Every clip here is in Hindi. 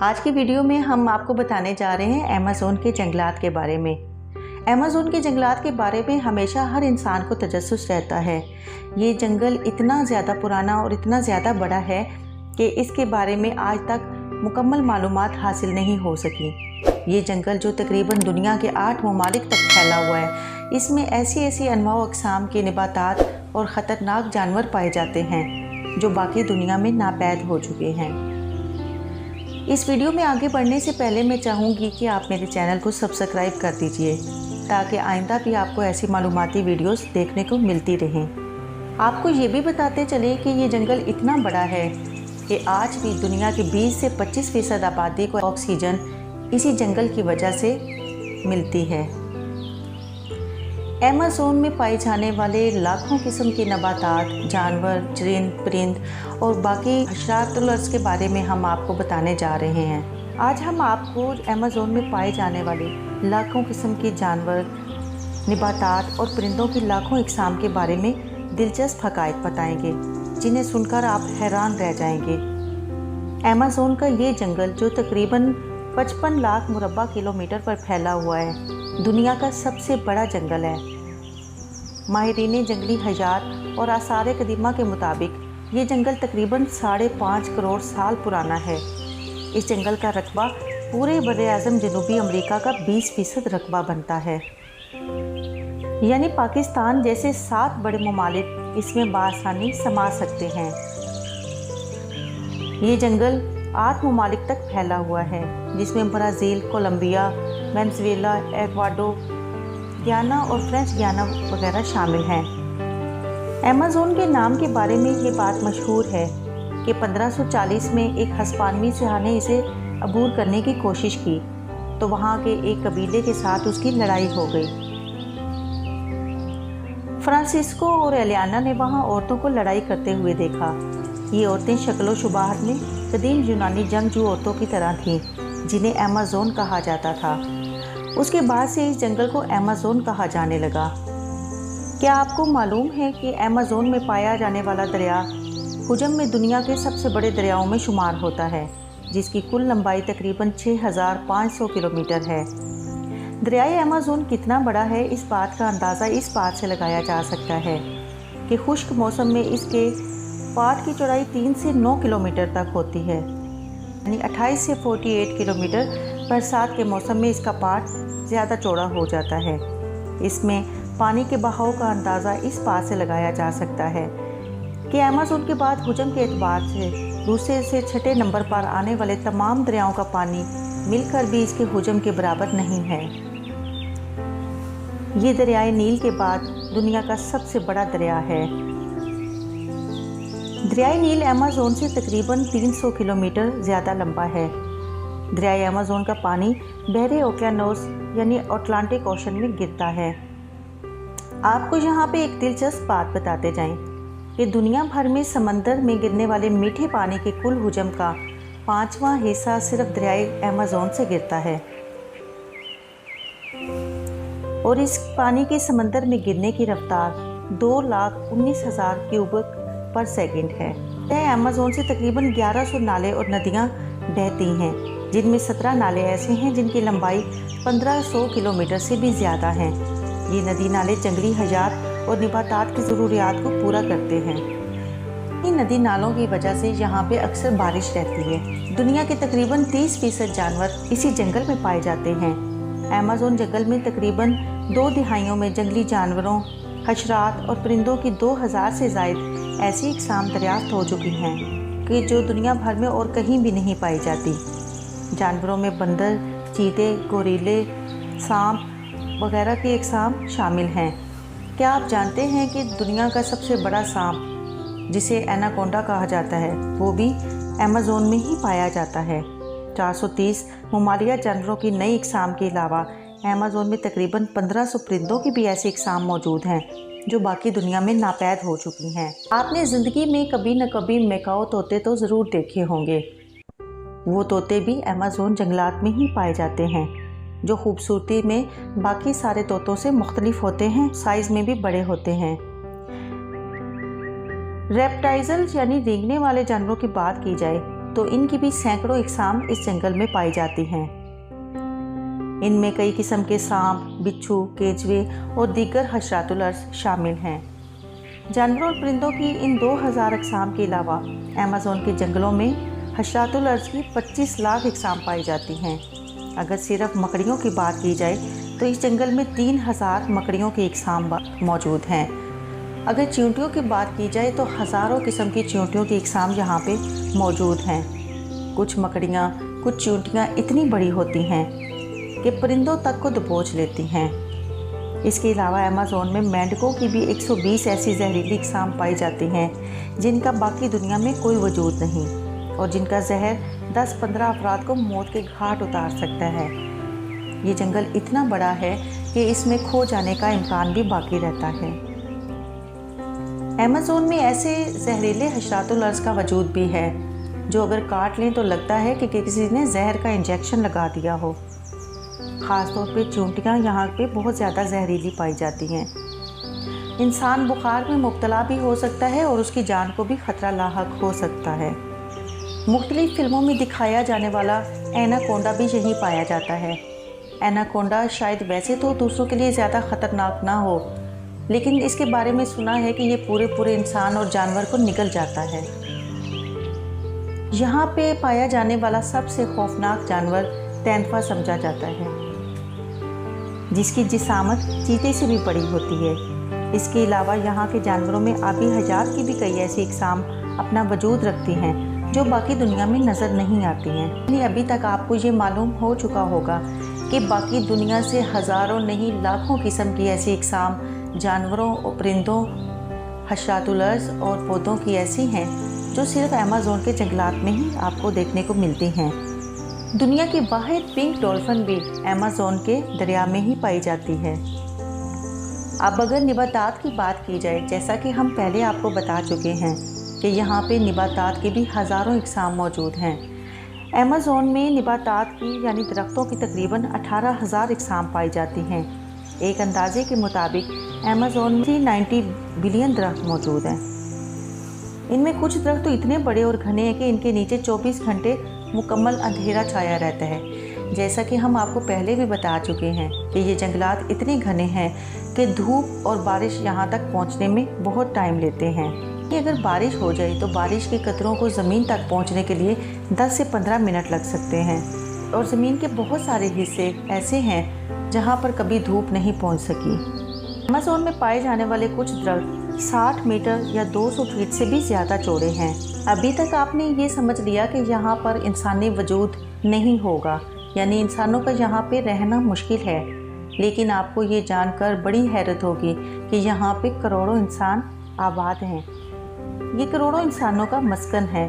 आज की वीडियो में हम आपको बताने जा रहे हैं अमेज़न के जंगलात के बारे में। अमेज़न के जंगलात के बारे में हमेशा हर इंसान को तजस्सुस रहता है। ये जंगल इतना ज़्यादा पुराना और इतना ज़्यादा बड़ा है कि इसके बारे में आज तक मुकम्मल मालूमात हासिल नहीं हो सकी। ये जंगल जो तकरीबन दुनिया के 8 ममालिक तक फैला हुआ है, इसमें ऐसी अनवा व अक़साम के नबातात और ख़तरनाक जानवर पाए जाते हैं जो बाकी दुनिया में नापैद हो चुके हैं। इस वीडियो में आगे बढ़ने से पहले मैं चाहूँगी कि आप मेरे चैनल को सब्सक्राइब कर दीजिए ताकि आइंदा भी आपको ऐसी मालूमाती वीडियोस देखने को मिलती रहें। आपको ये भी बताते चले कि ये जंगल इतना बड़ा है कि आज भी दुनिया के 20 से 25% आबादी को ऑक्सीजन इसी जंगल की वजह से मिलती है। अमेज़न में पाए जाने वाले लाखों किस्म के नबातात, जानवर, चरिंद, परिंद और बाकी हशरात के बारे में हम आपको बताने जा रहे हैं। आज हम आपको अमेज़न में पाए जाने वाले लाखों किस्म के जानवर, नबातात और परिंदों की लाखों इकसाम के बारे में दिलचस्प हक़ाइक़ बताएंगे जिन्हें सुनकर आप हैरान रह जाएंगे। अमेज़न का ये जंगल जो तकरीबन 55 लाख मुरब्बा किलोमीटर पर फैला हुआ है, दुनिया का सबसे बड़ा जंगल है। माहिरीन जंगली हयात और आसार कदीमा के मुताबिक ये जंगल तकरीबन 5.5 करोड़ साल पुराना है। इस जंगल का रकबा पूरे बर्र-ए-आज़म जनूबी अमेरिका का 20% रकबा बनता है, यानी पाकिस्तान जैसे 7 बड़े ममालिक इसमें बआसानी समा सकते हैं। ये जंगल 8 ममालिक तक फैला हुआ है जिसमें ब्राज़ील, कोलंबिया, वेनेज़ुएला, एक्वाडोर, गियाना और फ्रेंच गियाना वगैरह शामिल हैं। अमेज़न के नाम के बारे में ये बात मशहूर है कि 1540 में एक हस्पानवी सयाह ने इसे अबूर करने की कोशिश की तो वहाँ के एक कबीले के साथ उसकी लड़ाई हो गई। फ्रांसिस्को और एलियाना ने वहाँ औरतों को लड़ाई करते हुए देखा। ये औरतें शक्लो शुबाहत में कदीम यूनानी जंगजू औरतों की तरह थीं जिन्हें अमेज़न कहा जाता था। उसके बाद से इस जंगल को अमेज़न कहा जाने लगा। क्या आपको मालूम है कि अमेज़न में पाया जाने वाला दरिया हुजम में दुनिया के सबसे बड़े दरियाओं में शुमार होता है, जिसकी कुल लंबाई तकरीबन 6500 किलोमीटर है। दरियाए अमेज़न कितना बड़ा है, इस बात का अंदाज़ा इस बात से लगाया जा सकता है कि खुश्क मौसम में इसके पाट की चौड़ाई 3 से 9 किलोमीटर तक होती है, यानी 28 से 48 किलोमीटर। बरसात के मौसम में इसका पाट ज़्यादा चौड़ा हो जाता है। इसमें पानी के बहाव का अंदाज़ा इस बात से लगाया जा सकता है कि अमेज़न के बाद हुजम के एतबार से दूसरे से छठे नंबर पर आने वाले तमाम दरियाओं का पानी मिलकर भी इसके हुजम के बराबर नहीं है। ये दरियाए नील के बाद दुनिया का सबसे बड़ा दरिया है। दरियाए नील अमेज़न से तकरीबन 300 किलोमीटर ज़्यादा लंबा है। दरियाए अमेज़न का पानी बहरे ओकियानोस यानी अटलांटिक ओशन में गिरता है। आपको यहाँ पे एक दिलचस्प बात बताते जाएं कि दुनिया भर में समंदर में गिरने वाले मीठे पानी के कुल हुजम का 5वां हिस्सा सिर्फ दरियाए अमेज़न से गिरता है और इस पानी के समंदर में गिरने की रफ्तार 2,19,000 क्यूबिक पर सेकंड है। अमेज़न से तकरीबन 1100 नाले और नदियाँ बहती हैं, जिनमें 17 नाले ऐसे हैं जिनकी लंबाई 1500 किलोमीटर से भी ज़्यादा हैं। ये नदी नाले जंगली हयात और नबातात की ज़रूरियात को पूरा करते हैं। इन नदी नालों की वजह से यहाँ पे अक्सर बारिश रहती है। दुनिया के तकरीबन 30% जानवर इसी जंगल में पाए जाते हैं। अमेज़न जंगल में तकरीबन 2 तिहाइयों में जंगली जानवरों, हशरात और परिंदों की 2000 से ज़ायद ऐसी इकसाम दरियाफ्त हो चुकी हैं कि जो दुनिया भर में और कहीं भी नहीं पाई जाती। जानवरों में बंदर, चीते, गोरिल्ले, सांप वगैरह की इकसाम शामिल हैं। क्या आप जानते हैं कि दुनिया का सबसे बड़ा सांप, जिसे एनाकोंडा कहा जाता है, वो भी अमेज़न में ही पाया जाता है। 430 ममालिया जानवरों की नई इकसाम के अलावा अमेज़न में तकरीबन 1500 परिंदों की भी ऐसी इकसाम मौजूद हैं जो बाकी दुनिया में नापैद हो चुकी हैं। आपने ज़िंदगी में कभी न कभी मैकाओ तोते तो ज़रूर देखे होंगे। वो तोते भी अमेज़न जंगलात में ही पाए जाते हैं, जो खूबसूरती में बाकी सारे तोतों से मुख्तलिफ होते हैं, साइज़ में भी बड़े होते हैं। रेप्टाइल्स यानी रेंगने वाले जानवरों की बात की जाए तो इनकी भी सैकड़ों इकसाम इस जंगल में पाई जाती हैं। इनमें कई किस्म के सांप, बिच्छू, केचुए और दीगर हशरातुल अर्ज़ शामिल हैं। जानवरों और परिंदों की इन 2000 अक़साम के अलावा अमेज़न के जंगलों में हशरातुल अर्ज़ की 25 लाख अक़साम पाई जाती हैं। अगर सिर्फ मकड़ियों की बात की जाए तो इस जंगल में 3000 मकड़ियों की अक़साम मौजूद हैं। अगर चींटियों की बात की जाए तो हज़ारों किस्म की चींटियों की अक़साम यहाँ पे मौजूद हैं। कुछ मकड़ियाँ, कुछ चींटियाँ इतनी बड़ी होती हैं कि परिंदों तक को दबोच लेती हैं। इसके अलावा अमेज़न में मेंढकों की भी 120 ऐसी जहरीली अक़साम पाई जाती हैं जिनका बाकी दुनिया में कोई वजूद नहीं और जिनका जहर 10-15 अफराद को मौत के घाट उतार सकता है। ये जंगल इतना बड़ा है कि इसमें खो जाने का इम्कान भी बाकी रहता है। अमेज़न में ऐसे जहरीले हशरातुल अर्ज़ का वजूद भी है जो अगर काट लें तो लगता है कि किसी ने जहर का इंजेक्शन लगा दिया हो। ख़ास तौर पे चींटियाँ यहाँ पे बहुत ज़्यादा जहरीली पाई जाती हैं। इंसान बुखार में मुब्तला भी हो सकता है और उसकी जान को भी ख़तरा लाहक हो सकता है। मुख्तलिफ़ फिल्मों में दिखाया जाने वाला एनाकोंडा भी यहीं पाया जाता है। एनाकोंडा शायद वैसे तो दूसरों के लिए ज़्यादा ख़तरनाक ना हो, लेकिन इसके बारे में सुना है कि ये पूरे इंसान और जानवर को निगल जाता है। यहाँ पे पाया जाने वाला सबसे खौफनाक जानवर तेंदुआ समझा जाता है, जिसकी जिसामत चीते से भी बड़ी होती है। इसके अलावा यहाँ के जानवरों में आबी हयात की भी कई ऐसी अक़साम अपना वजूद रखती हैं जो बाकी दुनिया में नज़र नहीं आती हैं। यानी अभी तक आपको ये मालूम हो चुका होगा कि बाकी दुनिया से हज़ारों नहीं लाखों किस्म की ऐसी अक़साम जानवरों और परिंदों, हशरातुल अर्ज़ और पौधों की ऐसी हैं जो सिर्फ अमेज़न के जंगलात में ही आपको देखने को मिलती हैं। दुनिया की वाहिद पिंक डॉल्फिन भी अमेज़न के दरिया में ही पाई जाती है। अब अगर निबातात की बात की जाए, जैसा कि हम पहले आपको बता चुके हैं कि यहाँ पे निबातात की भी हज़ारों अक़साम मौजूद हैं। अमेज़न में निबातात की यानी दरख्तों की तकरीबन 18,000 अक़साम पाई जाती हैं। एक अंदाजे के मुताबिक अमेज़न में 90 बिलियन दरख्त मौजूद हैं। इनमें कुछ दरख्त तो इतने बड़े और घने हैं कि इनके नीचे 24 घंटे मुकम्मल अंधेरा छाया रहता है। जैसा कि हम आपको पहले भी बता चुके हैं कि ये जंगलात इतने घने हैं कि धूप और बारिश यहाँ तक पहुँचने में बहुत टाइम लेते हैं। कि अगर बारिश हो जाए तो बारिश के कतरों को ज़मीन तक पहुँचने के लिए 10 से 15 मिनट लग सकते हैं और ज़मीन के बहुत सारे हिस्से ऐसे हैं जहाँ पर कभी धूप नहीं पहुँच सकी। अमेज़न में पाए जाने वाले कुछ दरख्त 60 मीटर या 200 फीट से भी ज़्यादा चौड़े हैं। अभी तक आपने ये समझ लिया कि यहाँ पर इंसानी वजूद नहीं होगा, यानी इंसानों का यहाँ पे रहना मुश्किल है। लेकिन आपको ये जानकर बड़ी हैरत होगी कि यहाँ पे करोड़ों इंसान आबाद हैं। ये करोड़ों इंसानों का मस्कन है।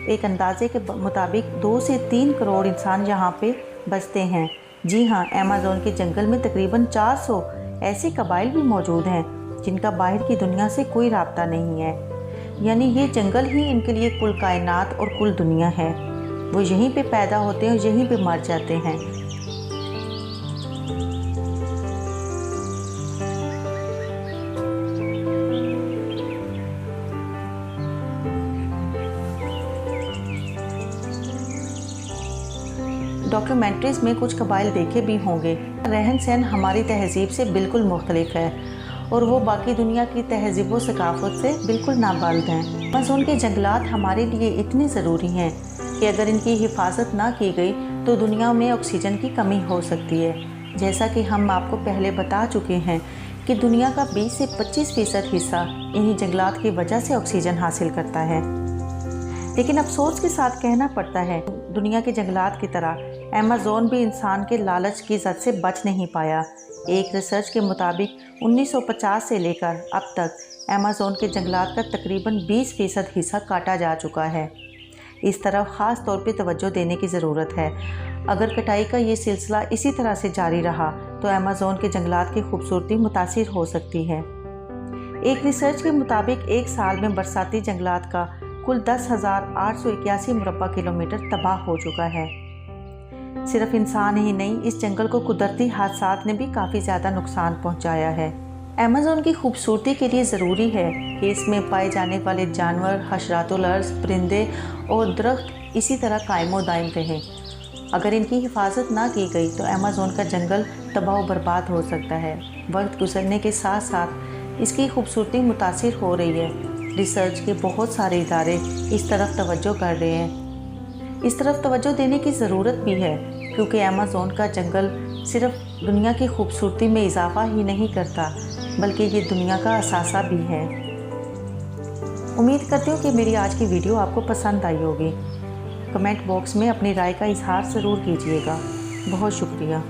एक अंदाजे के मुताबिक 2 से 3 करोड़ इंसान यहाँ पे बसते हैं। जी हाँ, अमेज़न के जंगल में तकरीबन 400 ऐसे कबाइल भी मौजूद हैं जिनका बाहर की दुनिया से कोई राब्ता नहीं है। यानी ये जंगल ही इनके लिए कुल कायनात और कुल दुनिया है। वो यहीं पे पैदा होते हैं और यहीं पे मर जाते हैं। डॉक्यूमेंट्रीज़ में कुछ कबाइल देखे भी होंगे। रहन सहन हमारी तहज़ीब से बिल्कुल मुख्तलिफ है और वो बाकी दुनिया की तहज़ीब व सकाफ़त से बिल्कुल नाबालिग हैं। अमेज़न के जंगलात हमारे लिए इतने ज़रूरी हैं कि अगर इनकी हिफाजत ना की गई तो दुनिया में ऑक्सीजन की कमी हो सकती है। जैसा कि हम आपको पहले बता चुके हैं कि दुनिया का 20 से 25% हिस्सा इन्हीं जंगलात की वजह से ऑक्सीजन हासिल करता है। लेकिन अफसोस के साथ कहना पड़ता है, दुनिया के जंगलात की तरह अमेज़न भी इंसान के लालच की जद से बच नहीं पाया। एक रिसर्च के मुताबिक 1950 से लेकर अब तक अमेज़न के जंगलात का तकरीबन 20% हिस्सा काटा जा चुका है। इस तरफ ख़ास तौर पे तवज्जो देने की ज़रूरत है। अगर कटाई का ये सिलसिला इसी तरह से जारी रहा तो अमेज़न के जंगलात की खूबसूरती मुतासिर हो सकती है। एक रिसर्च के मुताबिक एक साल में बरसाती जंगलात का कुल 10,881 मुरब्बा किलोमीटर तबाह हो चुका है। सिर्फ इंसान ही नहीं, इस जंगल को कुदरती हादसात ने भी काफ़ी ज़्यादा नुकसान पहुंचाया है। अमेज़न की खूबसूरती के लिए ज़रूरी है कि इसमें पाए जाने वाले जानवर, हशरातुल अर्ज़, परिंदे और दरख्त इसी तरह कायमो दायम रहें। अगर इनकी हिफाजत ना की गई तो अमेज़न का जंगल तबाह व बर्बाद हो सकता है। वक्त गुजरने के साथ साथ इसकी खूबसूरती मुतासिर हो रही है। रिसर्च के बहुत सारे इदारे इस तरफ तवज्जो कर रहे हैं। इस तरफ तवज्जो देने की ज़रूरत भी है, क्योंकि अमेज़न का जंगल सिर्फ दुनिया की खूबसूरती में इजाफा ही नहीं करता, बल्कि ये दुनिया का असासा भी है। उम्मीद करती हूँ कि मेरी आज की वीडियो आपको पसंद आई होगी। कमेंट बॉक्स में अपनी राय का इजहार ज़रूर कीजिएगा। बहुत शुक्रिया।